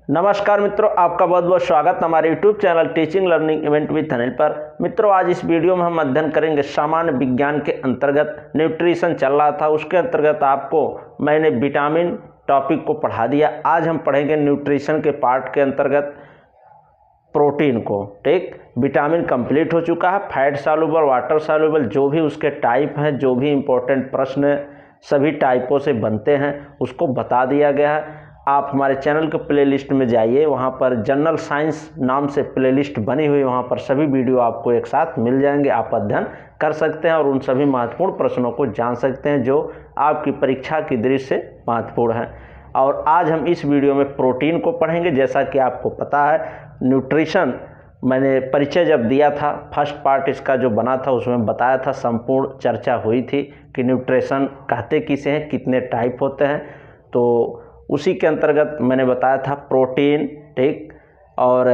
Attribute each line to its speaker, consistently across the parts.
Speaker 1: नमस्कार मित्रों, आपका बहुत बहुत स्वागत हमारे YouTube channel teaching learning event with Anil पर। मित्रों, आज इस वीडियो में हम अध्ययन करेंगे सामान्य विज्ञान के अंतर्गत न्यूट्रिशन चल रहा था, उसके अंतर्गत आपको मैंने विटामिन टॉपिक को पढ़ा दिया। आज हम पढ़ेंगे न्यूट्रिशन के पार्ट के अंतर्गत प्रोटीन को। ठीक, विटामिन कंप्लीट हो चुका है, फैट सॉल्युबल, वाटर सॉल्युबल, जो भी उसके टाइप हैं, जो भी इंपॉर्टेंट प्रश्न सभी टाइपों से बनते हैं उसको बता दिया गया है। आप हमारे चैनल के प्लेलिस्ट में जाइए, वहाँ पर जनरल साइंस नाम से प्लेलिस्ट बनी हुई, वहाँ पर सभी वीडियो आपको एक साथ मिल जाएंगे। आप अध्ययन कर सकते हैं और उन सभी महत्वपूर्ण प्रश्नों को जान सकते हैं जो आपकी परीक्षा की दृष्टि से महत्वपूर्ण हैं। और आज हम इस वीडियो में प्रोटीन को पढ़ेंगे। जैसा कि आपको पता है, न्यूट्रिशन मैंने परिचय जब दिया था, फर्स्ट पार्ट इसका जो बना था उसमें बताया था, संपूर्ण चर्चा हुई थी कि न्यूट्रिशन कहते किसे हैं, कितने टाइप होते हैं। तो उसी के अंतर्गत मैंने बताया था प्रोटीन, ठीक, और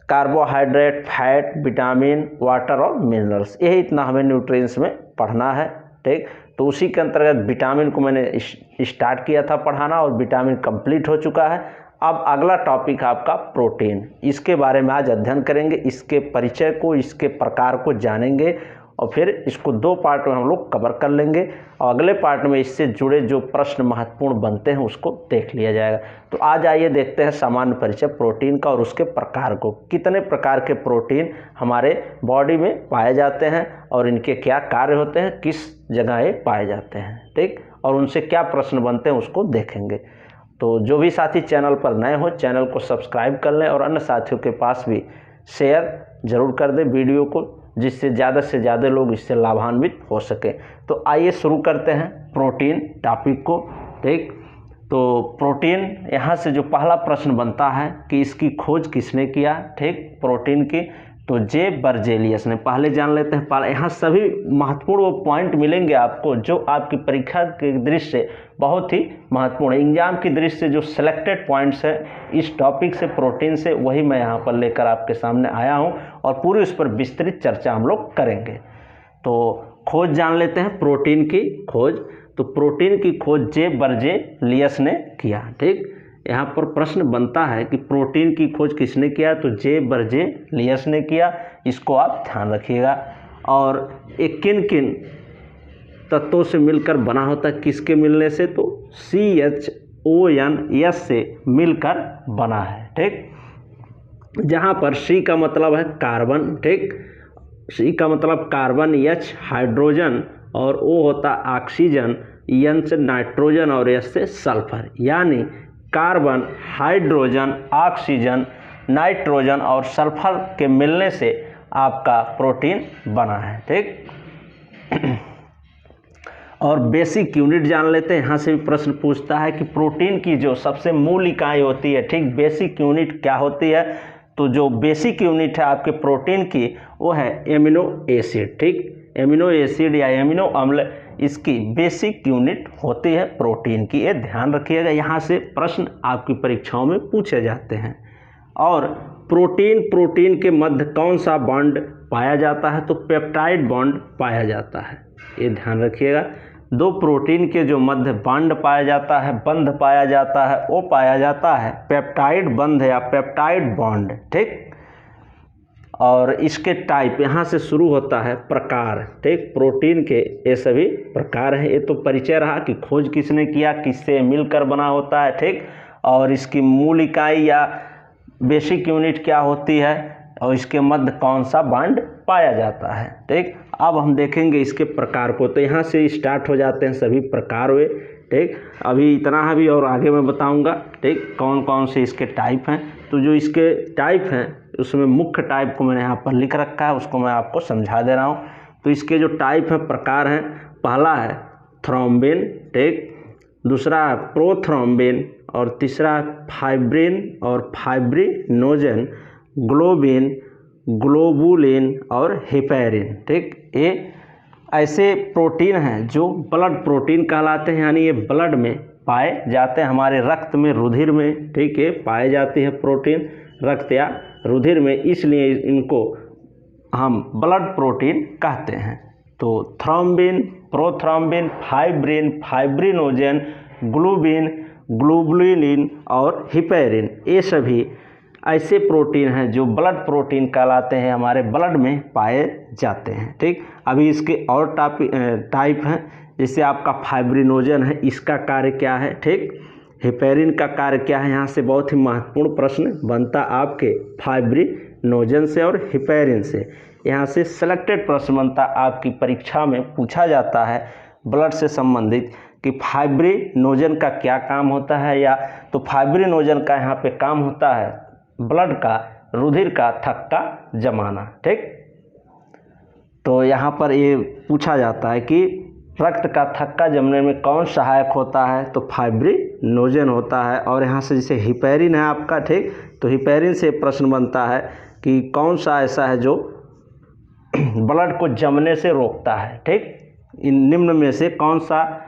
Speaker 1: कार्बोहाइड्रेट, फैट, विटामिन, वाटर और मिनरल्स, यही इतना हमें न्यूट्रिएंट्स में पढ़ना है। ठीक, तो उसी के अंतर्गत विटामिन को मैंने स्टार्ट किया था पढ़ाना और विटामिन कंप्लीट हो चुका है। अब अगला टॉपिक है आपका प्रोटीन। इसके बारे में आज अध्ययन करेंगे, इसके परिचय को, इसके प्रकार को जानेंगे और फिर इसको दो पार्ट में हम लोग कवर कर लेंगे और अगले पार्ट में इससे जुड़े जो प्रश्न महत्वपूर्ण बनते हैं उसको देख लिया जाएगा। तो आज आइए देखते हैं सामान्य परिचय प्रोटीन का और उसके प्रकार को। कितने प्रकार के प्रोटीन हमारे बॉडी में पाए जाते हैं और इनके क्या कार्य होते हैं, किस जगह ये पाए जाते हैं, ठीक, और उनसे क्या प्रश्न बनते हैं उसको देखेंगे। तो जो भी साथी चैनल पर नए हो, चैनल को सब्सक्राइब कर लें और अन्य साथियों के पास भी शेयर जरूर कर दें वीडियो को, जिससे ज़्यादा से ज़्यादा लोग इससे लाभान्वित हो सके। तो आइए शुरू करते हैं प्रोटीन टॉपिक को। ठीक, तो प्रोटीन, यहाँ से जो पहला प्रश्न बनता है कि इसकी खोज किसने किया। ठीक, प्रोटीन की, तो जे बर्जेलियस ने। पहले जान लेते हैं, पहले यहाँ सभी महत्वपूर्ण वो पॉइंट मिलेंगे आपको जो आपकी परीक्षा के दृष्टि से बहुत ही महत्वपूर्ण है। एग्जाम की दृष्टि से जो सिलेक्टेड पॉइंट्स है इस टॉपिक से, प्रोटीन से, वही मैं यहाँ पर लेकर आपके सामने आया हूँ और पूरी उस पर विस्तृत चर्चा हम लोग करेंगे। तो खोज जान लेते हैं, प्रोटीन की खोज। तो प्रोटीन की खोज जे बर्जेलियस ने किया। ठीक, यहाँ पर प्रश्न बनता है कि प्रोटीन की खोज किसने किया, तो जे बर्जेलियस ने किया। इसको आप ध्यान रखिएगा। और एक किन किन तत्वों से मिलकर बना होता है, किसके मिलने से, तो CHONS से मिलकर बना है। ठीक, जहाँ पर C का मतलब है कार्बन, ठीक, C का मतलब कार्बन, H हाइड्रोजन और O होता ऑक्सीजन, N से नाइट्रोजन और S से सल्फर। यानी कार्बन, हाइड्रोजन, ऑक्सीजन, नाइट्रोजन और सल्फर के मिलने से आपका प्रोटीन बना है। ठीक, और बेसिक यूनिट जान लेते हैं। यहाँ से भी प्रश्न पूछता है कि प्रोटीन की जो सबसे मूल इकाई होती है, ठीक, बेसिक यूनिट क्या होती है। तो जो बेसिक यूनिट है आपके प्रोटीन की वो है एमिनो एसिड। ठीक, एमिनो एसिड या एमिनो अम्ल इसकी बेसिक यूनिट होती है प्रोटीन की, ये ध्यान रखिएगा। यहाँ से प्रश्न आपकी परीक्षाओं में पूछे जाते हैं। और प्रोटीन के मध्य कौन सा बॉन्ड पाया जाता है, तो पेप्टाइड बॉन्ड पाया जाता है, ये ध्यान रखिएगा। दो प्रोटीन के जो मध्य बॉन्ड पाया जाता है, बंध पाया जाता है, वो पाया जाता है पेप्टाइड बंध या पेप्टाइड बॉन्ड। ठीक, और इसके टाइप यहाँ से शुरू होता है प्रकार। ठीक, प्रोटीन के ये सभी प्रकार हैं। ये तो परिचय रहा कि खोज किसने किया, किससे मिलकर बना होता है। ठीक, और इसकी मूल इकाई या बेसिक यूनिट क्या होती है और इसके मध्य कौन सा बॉन्ड पाया जाता है। ठीक, अब हम देखेंगे इसके प्रकार को। तो यहाँ से स्टार्ट हो जाते हैं सभी प्रकार हुए। ठीक, अभी इतना है, भी और आगे मैं बताऊंगा। ठीक, कौन कौन से इसके टाइप हैं। तो जो इसके टाइप हैं उसमें मुख्य टाइप को मैंने यहाँ पर लिख रखा है, उसको मैं आपको समझा दे रहा हूँ। तो इसके जो टाइप हैं, प्रकार हैं, पहला है थ्रोम्बिन, ठीक, दूसरा है प्रोथ्रोम्बिन और तीसरा है फाइब्रिन और फाइब्रिनोजन, ग्लोबिन, ग्लोबुलिन और हेपेरिन। ठीक, ये ऐसे प्रोटीन हैं जो ब्लड प्रोटीन कहलाते हैं, यानी ये ब्लड में पाए जाते हैं, हमारे रक्त में, रुधिर में। ठीक है, पाए जाती है प्रोटीन रक्त या रुधिर में, इसलिए इनको हम ब्लड प्रोटीन कहते हैं। तो thrombin, prothrombin, fibrin, fibrinogen, globin, globulin और हिपेरिन, ये सभी ऐसे प्रोटीन हैं जो ब्लड प्रोटीन कहलाते हैं, हमारे ब्लड में पाए जाते हैं। ठीक, अभी इसके और टाइप हैं, जैसे आपका फाइब्रिनोजन है, इसका कार्य क्या है। ठीक, हिपेरिन का कार्य क्या है, यहाँ से बहुत ही महत्वपूर्ण प्रश्न बनता आपके फाइब्रिनोजन से और हिपेरिन से। यहाँ से सिलेक्टेड प्रश्न बनता आपकी परीक्षा में, पूछा जाता है ब्लड से संबंधित कि फाइब्रिनोजन का क्या काम होता है, या तो फाइब्रिनोजन का यहाँ पे काम होता है ब्लड का, रुधिर का थक्का जमाना। ठीक, तो यहाँ पर ये पूछा जाता है कि रक्त का थक्का जमने में कौन सहायक होता है, तो फाइब्रिनोजन होता है। और यहाँ से जैसे हिपेरिन है आपका, ठीक, तो हिपेरिन से प्रश्न बनता है कि कौन सा ऐसा है जो ब्लड को जमने से रोकता है। ठीक, इन निम्न में से कौन सा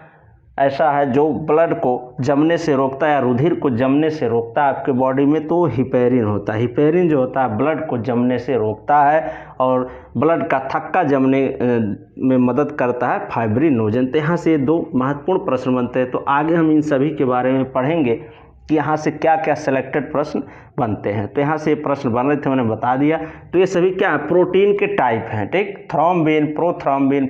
Speaker 1: ऐसा है जो ब्लड को जमने से रोकता है या रुधिर को जमने से रोकता है आपके बॉडी में, तो हिपेरिन होता है। हिपेरिन जो होता है ब्लड को जमने से रोकता है और ब्लड का थक्का जमने में मदद करता है फाइब्रिनोजन। तो यहाँ से दो महत्वपूर्ण प्रश्न बनते हैं। तो आगे हम इन सभी के बारे में पढ़ेंगे कि यहाँ से क्या क्या सिलेक्टेड प्रश्न बनते हैं। तो यहाँ से प्रश्न बन रहे थे, मैंने बता दिया। तो ये सभी क्या है, प्रोटीन के टाइप हैं। ठीक, thrombin, prothrombin,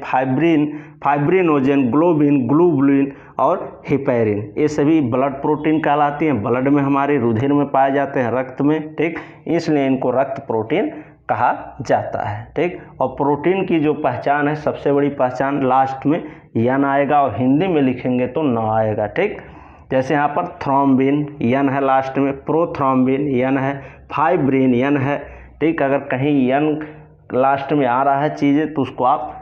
Speaker 1: fibrinogen, globin, globulin और हिपेरिन, ये सभी ब्लड प्रोटीन कहलाती हैं। ब्लड में हमारे रुधिर में पाए जाते हैं, रक्त में। ठीक, इसलिए इनको रक्त प्रोटीन कहा जाता है। ठीक, और प्रोटीन की जो पहचान है, सबसे बड़ी पहचान लास्ट में यन आएगा और हिंदी में लिखेंगे तो न आएगा। ठीक, जैसे यहाँ पर थ्रोम्बिन यन है लास्ट में, प्रोथ्रोम्बिन यन है, फाइब्रिन यन है। ठीक, अगर कहीं यन लास्ट में आ रहा है चीज़ें तो उसको आप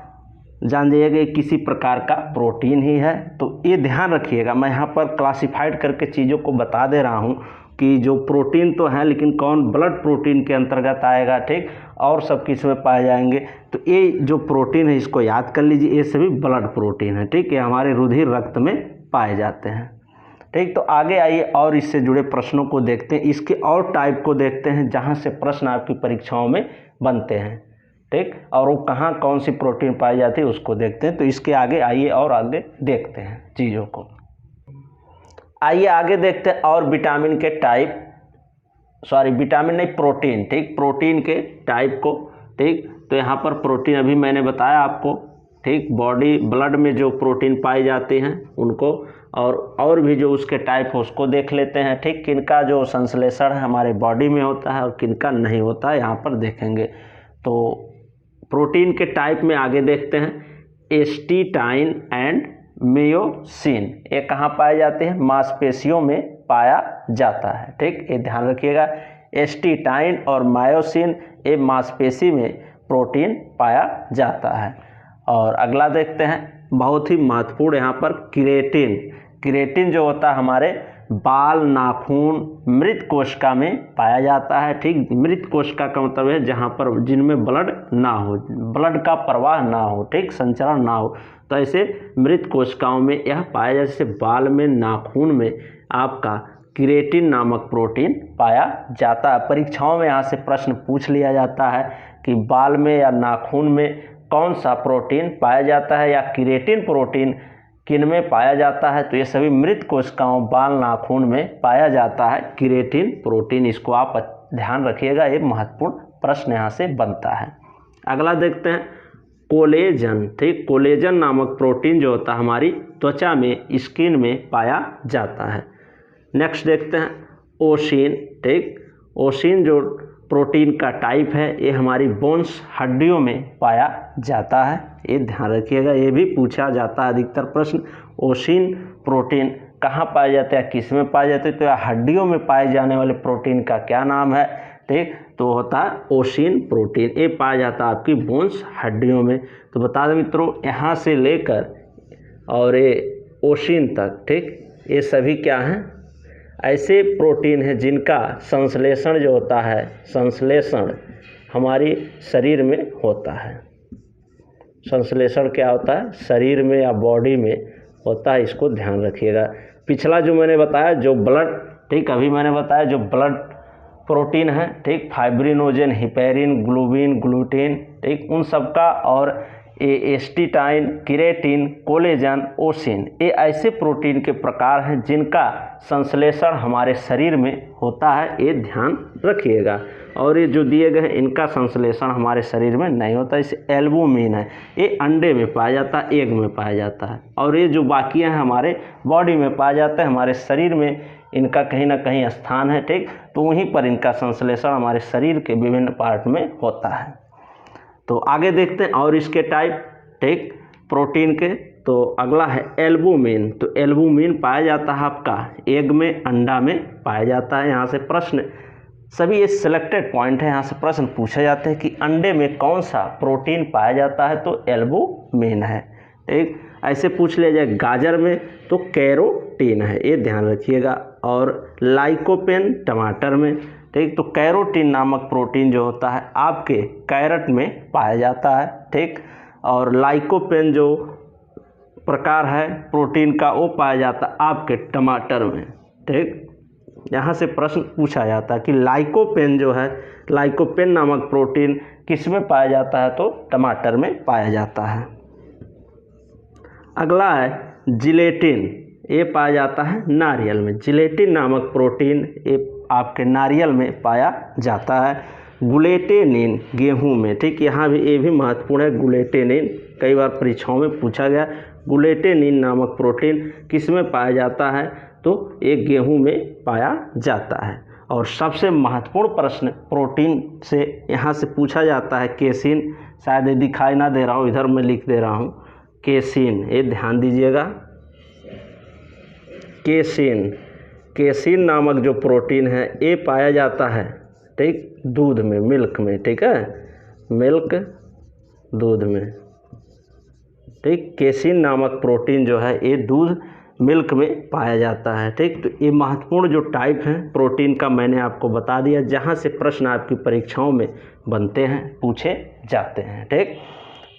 Speaker 1: जान जाइएगा किसी प्रकार का प्रोटीन ही है। तो ये ध्यान रखिएगा, मैं यहाँ पर क्लासिफाइड करके चीज़ों को बता दे रहा हूँ कि जो प्रोटीन तो है लेकिन कौन ब्लड प्रोटीन के अंतर्गत आएगा। ठीक, और सब किस में पाए जाएंगे, तो ये जो प्रोटीन है इसको याद कर लीजिए, ये सभी ब्लड प्रोटीन है। ठीक, ये हमारे रुधिर रक्त में पाए जाते हैं। ठीक, तो आगे आइए और इससे जुड़े प्रश्नों को देखते हैं, इसके और टाइप को देखते हैं जहाँ से प्रश्न आपकी परीक्षाओं में बनते हैं। ठीक, और वो कहाँ कौन सी प्रोटीन पाई जाती है उसको देखते हैं। तो इसके आगे आइए और आगे देखते हैं चीज़ों को। आइए आगे देखते हैं और विटामिन के टाइप, विटामिन नहीं, प्रोटीन। ठीक, प्रोटीन के टाइप को। ठीक, तो यहाँ पर प्रोटीन अभी मैंने बताया आपको। ठीक, बॉडी ब्लड में जो प्रोटीन पाई जाती हैं उनको, और भी जो उसके टाइप हो उसको देख लेते हैं। ठीक, किनका जो संश्लेषण है हमारे बॉडी में होता है और किनका नहीं होता है यहाँ पर देखेंगे। तो प्रोटीन के टाइप में आगे देखते हैं, एस्टिटाइन एंड मायोसिन, ये कहाँ पाए जाते हैं, मांसपेशियों में पाया जाता है। ठीक, ये ध्यान रखिएगा, एस्टिटाइन और मायोसिन ये मांसपेशी में प्रोटीन पाया जाता है। और अगला देखते हैं, बहुत ही महत्वपूर्ण यहाँ पर किरेटिन। किरेटिन जो होता है हमारे बाल, नाखून, मृत कोशिका में पाया जाता है। ठीक, मृत कोशिका का मतलब है जहाँ पर जिनमें ब्लड ना हो, ब्लड का प्रवाह ना हो, ठीक, संचरण ना हो, तो ऐसे मृत कोशिकाओं में यह पाया जाता है। जैसे बाल में, नाखून में आपका किरेटिन नामक प्रोटीन पाया जाता है। परीक्षाओं में यहाँ से प्रश्न पूछ लिया जाता है कि बाल में या नाखून में कौन सा प्रोटीन पाया जाता है या किरेटिन प्रोटीन किन में पाया जाता है, तो ये सभी मृत कोशिकाओं, बाल, नाखून में पाया जाता है किरेटिन प्रोटीन। इसको आप ध्यान रखिएगा, ये महत्वपूर्ण प्रश्न यहाँ से बनता है। अगला देखते हैं कोलेजन। ठीक, कोलेजन नामक प्रोटीन जो होता है हमारी त्वचा में, स्किन में पाया जाता है। नेक्स्ट देखते हैं ओसिन। ठीक, ओसिन जो प्रोटीन का टाइप है ये हमारी बोन्स, हड्डियों में पाया जाता है। ये ध्यान रखिएगा, ये भी पूछा जाता है अधिकतर प्रश्न। ओसिन प्रोटीन कहाँ पाए जाते हैं, किस में पाए जाते हैं, तो हड्डियों में पाए जाने वाले प्रोटीन का क्या नाम है। ठीक, तो होता है ओसिन प्रोटीन, ये पाया जाता है आपकी बोन्स, हड्डियों में। तो बता दें मित्रों, यहाँ से लेकर और ये ओसिन तक, ठीक, ये सभी क्या हैं, ऐसे प्रोटीन हैं जिनका संश्लेषण जो होता है, संश्लेषण हमारी शरीर में होता है। संश्लेषण क्या होता है, शरीर में या बॉडी में होता है, इसको ध्यान रखिएगा। पिछला जो मैंने बताया जो ब्लड, ठीक, अभी मैंने बताया जो ब्लड प्रोटीन है, ठीक, फाइब्रिनोजन, हिपेरिन, ग्लोबिन, ग्लूटिन, ठीक, उन सब का, और एस्टिटाइन, केराटिन, कोलेजन, ओसिन, ये ऐसे प्रोटीन के प्रकार हैं जिनका संश्लेषण हमारे शरीर में होता है, ये ध्यान रखिएगा। और ये जो दिए गए हैं इनका संश्लेषण हमारे शरीर में नहीं होता। इसे एल्बुमिन है, ये अंडे में पाया जाता है, एग में पाया जाता है। और ये जो बाकी हैं हमारे बॉडी में पाया जाता है, हमारे शरीर में इनका कहीं ना कहीं स्थान है, ठीक। तो वहीं पर इनका संश्लेषण हमारे शरीर के विभिन्न पार्ट में होता है। तो आगे देखते हैं और इसके टाइप, ठीक, प्रोटीन के। तो अगला है एल्बुमिन। तो एल्बुमिन पाया जाता है आपका एग में, अंडा में पाया जाता है। यहाँ से प्रश्न, सभी ये सिलेक्टेड पॉइंट है, यहाँ से प्रश्न पूछे जाते हैं कि अंडे में कौन सा प्रोटीन पाया जाता है, तो एल्बुमिन है, ठीक। ऐसे पूछ लिया जाए गाजर में तो कैरोटीन है, ये ध्यान रखिएगा। और लाइकोपेन टमाटर में, ठीक। तो कैरोटीन नामक प्रोटीन जो होता है आपके कैरेट में पाया जाता है, ठीक। और लाइकोपेन जो प्रकार है प्रोटीन का वो पाया जाता है आपके टमाटर में, ठीक। यहाँ से प्रश्न पूछा जाता है कि लाइकोपेन जो है, लाइकोपेन नामक प्रोटीन किस में पाया जाता है, तो टमाटर में पाया जाता है। अगला है जिलेटिन, ये पाया जाता है नारियल में। जिलेटिन नामक प्रोटीन ये आपके नारियल में पाया जाता है। ग्लूटेनिन गेहूं में, ठीक। यहाँ भी ये भी महत्वपूर्ण है, ग्लूटेनिन कई बार परीक्षाओं में पूछा गया। ग्लूटेनिन नामक प्रोटीन किस में पाया जाता है, तो ये गेहूं में पाया जाता है। और सबसे महत्वपूर्ण प्रश्न प्रोटीन से यहाँ से पूछा जाता है केसिन। शायद ये दिखाई ना दे रहा हो, इधर मैं लिख दे रहा हूँ केसिन, ये ध्यान दीजिएगा। केसिन नामक जो प्रोटीन है ये पाया जाता है, ठीक, दूध में, मिल्क में, ठीक है, मिल्क, दूध में, ठीक। केसिन नामक प्रोटीन जो है ये दूध, मिल्क में पाया जाता है, ठीक। तो ये महत्वपूर्ण जो टाइप हैं प्रोटीन का मैंने आपको बता दिया, जहाँ से प्रश्न आपकी परीक्षाओं में बनते हैं, पूछे जाते हैं, ठीक।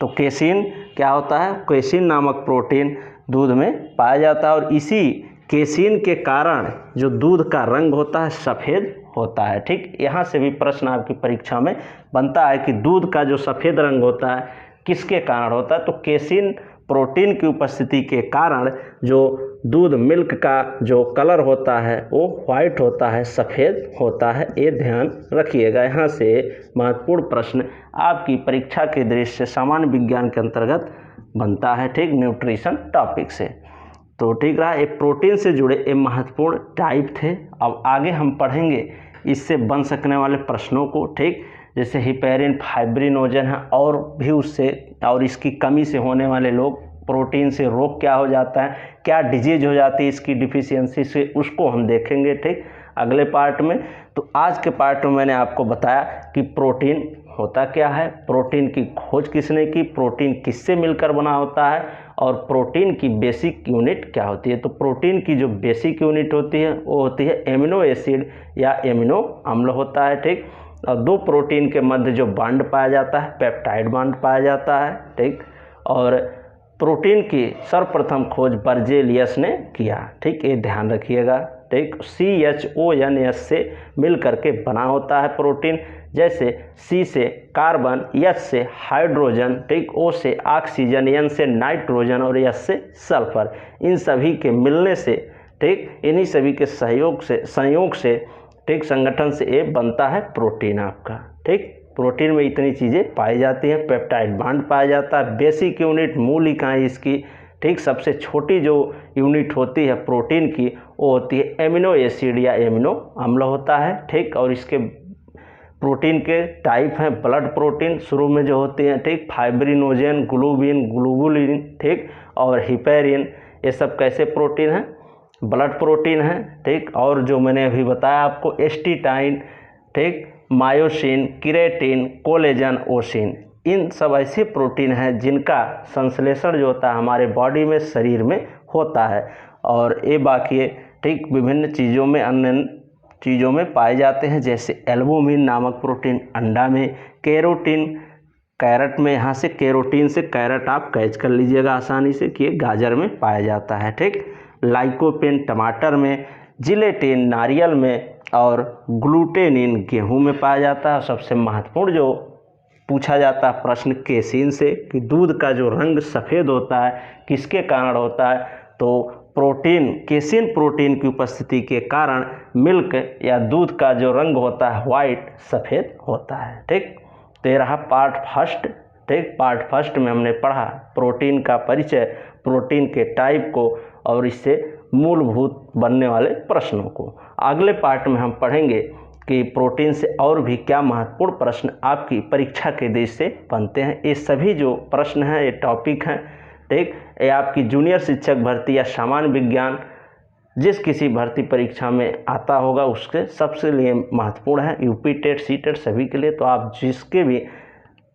Speaker 1: तो केसिन क्या होता है, केसिन नामक प्रोटीन दूध में पाया जाता है। और इसी केसिन के कारण जो दूध का रंग होता है सफ़ेद होता है, ठीक। यहाँ से भी प्रश्न आपकी परीक्षा में बनता है कि दूध का जो सफ़ेद रंग होता है किसके कारण होता है, तो केसिन प्रोटीन की उपस्थिति के कारण जो दूध, मिल्क का जो कलर होता है वो वाइट होता है, सफ़ेद होता है, ये ध्यान रखिएगा। यहाँ से महत्वपूर्ण प्रश्न आपकी परीक्षा के दृष्टि से सामान्य विज्ञान के अंतर्गत बनता है, ठीक, न्यूट्रिशन टॉपिक से। तो ठीक रहा, ये प्रोटीन से जुड़े ये महत्वपूर्ण टाइप थे। अब आगे हम पढ़ेंगे इससे बन सकने वाले प्रश्नों को, ठीक, जैसे हिपेरिन, फाइब्रिनोजन है, और भी उससे और इसकी कमी से होने वाले लोग, प्रोटीन से रोग क्या हो जाता है, क्या डिजीज हो जाती है इसकी डिफिशियंसी से, उसको हम देखेंगे, ठीक, अगले पार्ट में। तो आज के पार्ट में मैंने आपको बताया कि प्रोटीन होता क्या है, प्रोटीन की खोज किसने की, प्रोटीन किससे मिलकर बना होता है, और प्रोटीन की बेसिक यूनिट क्या होती है। तो प्रोटीन की जो बेसिक यूनिट होती है वो होती है एमिनो एसिड या एमिनो अम्ल होता है, ठीक। और दो प्रोटीन के मध्य जो बांड पाया जाता है पेप्टाइड बांड पाया जाता है, ठीक। और प्रोटीन की सर्वप्रथम खोज बर्जेलियस ने किया, ठीक, ये ध्यान रखिएगा, ठीक। CHONS से मिल करके बना होता है प्रोटीन, जैसे C से कार्बन, H से हाइड्रोजन, ठीक, O से ऑक्सीजन, N से नाइट्रोजन और S से सल्फर। इन सभी के मिलने से, ठीक, इन्हीं सभी के संयोग से ठीक, संगठन से ये बनता है प्रोटीन आपका, ठीक। प्रोटीन में इतनी चीज़ें पाई जाती हैं, पेप्टाइड बांड पाया जाता है, बेसिक यूनिट मूल इकाई इसकी, ठीक। सबसे छोटी जो यूनिट होती है प्रोटीन की वो होती है एमिनो एसिड या एमिनो अम्ल होता है, ठीक। और इसके प्रोटीन के टाइप हैं ब्लड प्रोटीन शुरू में जो होती हैं, ठीक, फाइब्रिनोजन, ग्लोबिन, ग्लोबुलिन, ठीक, और हिपेरिन, ये सब कैसे प्रोटीन हैं, ब्लड प्रोटीन है, ठीक। और जो मैंने अभी बताया आपको एस्टिटाइन, ठीक, मायोसिन, केराटिन, कोलेजन, ओसिन, इन सब ऐसे प्रोटीन हैं जिनका संश्लेषण जो होता है हमारे बॉडी में, शरीर में होता है। और ये बाकी, ठीक, विभिन्न चीज़ों में, अन्य चीज़ों में पाए जाते हैं, जैसे एल्बुमिन नामक प्रोटीन अंडा में, कैरोटीन कैरेट में, यहाँ से कैरोटीन से कैरेट आप कैच कर लीजिएगा आसानी से कि गाजर में पाया जाता है, ठीक। लाइकोपेन टमाटर में, जिलेटिन नारियल में, और ग्लूटेनिन गेहूं में पाया जाता है। सबसे महत्वपूर्ण जो पूछा जाता है प्रश्न केसीन से कि दूध का जो रंग सफ़ेद होता है किसके कारण होता है, तो प्रोटीन, केसीन प्रोटीन की उपस्थिति के कारण मिल्क या दूध का जो रंग होता है वाइट, सफ़ेद होता है। ठीक, तो ये रहा पार्ट फर्स्ट। ठीक, पार्ट फर्स्ट में हमने पढ़ा प्रोटीन का परिचय, प्रोटीन के टाइप को और इससे मूलभूत बनने वाले प्रश्नों को। अगले पार्ट में हम पढ़ेंगे कि प्रोटीन से और भी क्या महत्वपूर्ण प्रश्न आपकी परीक्षा के दृष्टि से बनते हैं। ये सभी जो प्रश्न हैं, ये टॉपिक हैं, ठीक, ये आपकी जूनियर शिक्षक भर्ती या सामान्य विज्ञान जिस किसी भर्ती परीक्षा में आता होगा उसके सबसे लिए महत्वपूर्ण है, यूपी टेट, सी टेट सभी के लिए। तो आप जिसके भी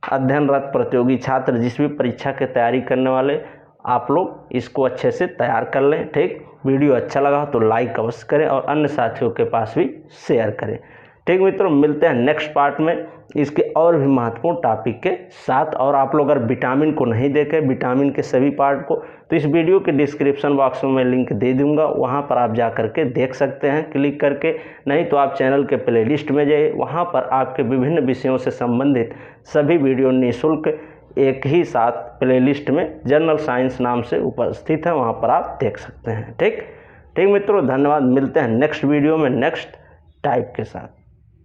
Speaker 1: अध्ययनरत प्रतियोगी छात्र, जिस भी परीक्षा की तैयारी करने वाले, आप लोग इसको अच्छे से तैयार कर लें। ठीक, वीडियो अच्छा लगा हो तो लाइक अवश्य करें और अन्य साथियों के पास भी शेयर करें। ठीक मित्रों, मिलते हैं नेक्स्ट पार्ट में इसके और भी महत्वपूर्ण टॉपिक के साथ। और आप लोग अगर विटामिन को नहीं देखें, विटामिन के सभी पार्ट को, तो इस वीडियो के डिस्क्रिप्शन बॉक्स में मैं लिंक दे दूंगा, वहां पर आप जा करके देख सकते हैं क्लिक करके। नहीं तो आप चैनल के प्लेलिस्ट में जाइए, वहां पर आपके विभिन्न विषयों से संबंधित सभी वीडियो निःशुल्क एक ही साथ प्लेलिस्ट में जनरल साइंस नाम से उपस्थित है, वहां पर आप देख सकते हैं। ठीक मित्रों, धन्यवाद। मिलते हैं नेक्स्ट वीडियो में नेक्स्ट टाइप के साथ।